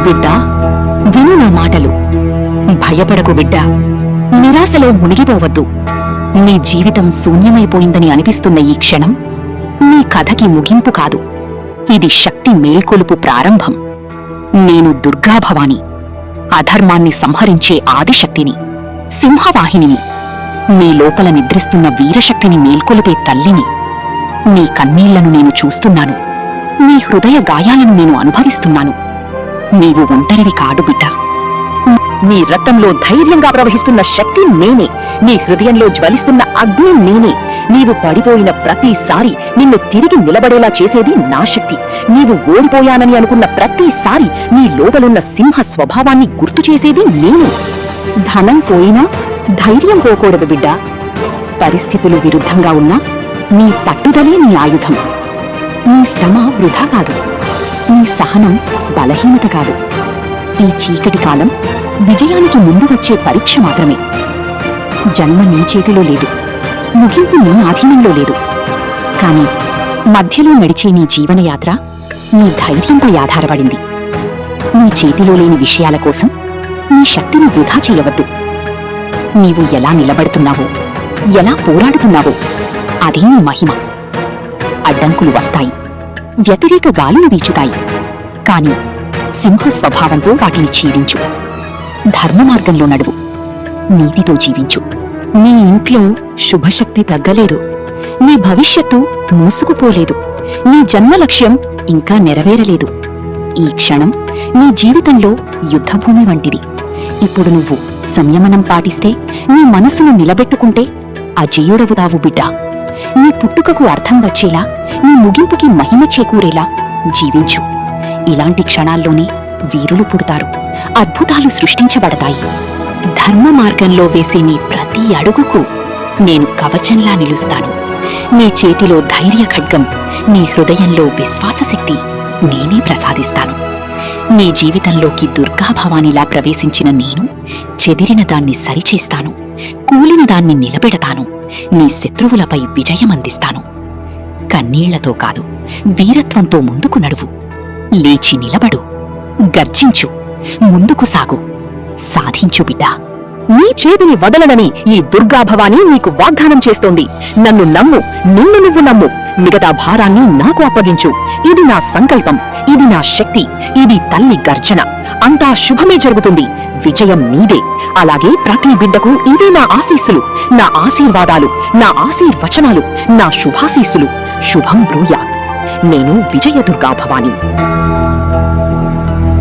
బిడ్డా, విను నా మాటలు. భయపడకు బిడ్డా, నిరాశలో మునిగిపోవద్దు. నీ జీవితం శూన్యమైపోయిందని అనిపిస్తున్న ఈ క్షణం నీ కథకి ముగింపు కాదు, ఇది శక్తి మేల్కొలుపు ప్రారంభం. నేను దుర్గాభవాని, అధర్మాన్ని సంహరించే ఆదిశక్తిని, సింహవాహినిని, నీ లోపల నిద్రిస్తున్న వీరశక్తిని మేల్కొలిపే తల్లిని. నీ కన్నీళ్లను నేను చూస్తున్నాను, నీ హృదయ గాయాలను నేను అనుభవిస్తున్నాను. నీవు ఒంటరివి కాడు బిడ్డా, నీ రక్తంలో ధైర్యంగా ప్రవహిస్తున్న శక్తి నేనే, నీ హృదయంలో జ్వలిస్తున్న అగ్ని నేనే. నీవు పడిపోయిన ప్రతిసారి నిన్ను తిరిగి నిలబడేలా చేసేది నా శక్తి. నీవు ఓడిపోయానని అనుకున్న ప్రతిసారి నీ లోపలున్న సింహ స్వభావాన్ని గుర్తు చేసేది నేను. ధనం పోయినా ధైర్యం పోకూడదు బిడ్డా. పరిస్థితులు విరుద్ధంగా ఉన్నా నీ పట్టుదలే నీ ఆయుధం. నీ శ్రమ వృధా కాదు, నీ సహనం బలహీనత కాదు. ఈ చీకటి కాలం విజయానికి ముందు వచ్చే పరీక్ష మాత్రమే. జన్మ నీ చేతిలో లేదు, ముగింపు నీ ఆధీనంలో లేదు. కాని మధ్యలో నడిచే నీ జీవనయాత్ర నీ ధైర్యంపై ఆధారపడింది. నీ చేతిలో లేని విషయాల కోసం నీ శక్తిని వృధా చేయవద్దు. నీవు ఎలా నిలబడుతున్నావో, ఎలా పోరాడుతున్నావో అదే నీ మహిమ. అడ్డంకులు వస్తాయి, వ్యతిరేక గాలులు వీచుతాయి, కాని సింహ స్వభావంతో వాటిని ఛేదించు. ధర్మ మార్గంలో నడువు, నీతితో జీవించు. నీ ఇంట్లో శుభశక్తి తగ్గలేదు, నీ భవిష్యత్తు మూసుకుపోలేదు, నీ జన్మ లక్ష్యం ఇంకా నెరవేరలేదు. ఈ క్షణం నీ జీవితంలో యుద్ధభూమి వంటిది. ఇప్పుడు నువ్వు సంయమనం పాటిస్తే, నీ మనసును నిలబెట్టుకుంటే అజేయుడవుతావు బిడ్డా. నీ పుట్టుకకు అర్థం వచ్చేలా, నీ ముగింపుకి మహిమ చేకూరేలా జీవించు. ఇలాంటి క్షణాల్లోనే వీరులు పుడతారు, అద్భుతాలు సృష్టించబడతాయి. ధర్మ మార్గంలో వేసే నీ ప్రతి అడుగుకు నేను కవచంలా నిలుస్తాను. నీ చేతిలో ధైర్య ఖడ్గం, నీ హృదయంలో విశ్వాసశక్తి నేనే ప్రసాదిస్తాను. నీ జీవితంలోకి దుర్గాభవానిలా ప్రవేశించిన నేను చెదిరిన దాన్ని సరిచేస్తాను, కూలిన దాన్ని నిలబెడతాను, నీ శత్రువులపై విజయమందిస్తాను. కన్నీళ్లతో కాదు, వీరత్వంతో ముందుకు నడువు. లేచి నిలబడు, గర్జించు, ముందుకు సాగు, సాధించు బిడ్డా. నీ చేతిని వదలనని ఈ దుర్గాభవాని నీకు వాగ్దానం చేస్తోంది. నన్ను నమ్ము, నిన్ను నువ్వు నమ్ము, మిగతా భారాన్ని నాకు అప్పగించు. ఇది నా సంకల్పం, ఇది నా శక్తి, ఇది తల్లి గర్జన. అంతా శుభమే జరుగుతుంది, విజయం నీదే. అలాగే ప్రతి బిడ్డకు ఇవే నా ఆశీస్సులు, నా ఆశీర్వాదాలు, నా ఆశీర్వచనాలు, నా శుభాశీస్సులు. శుభం బ్రూయాత్. నేను విజయ దుర్గాభవాని.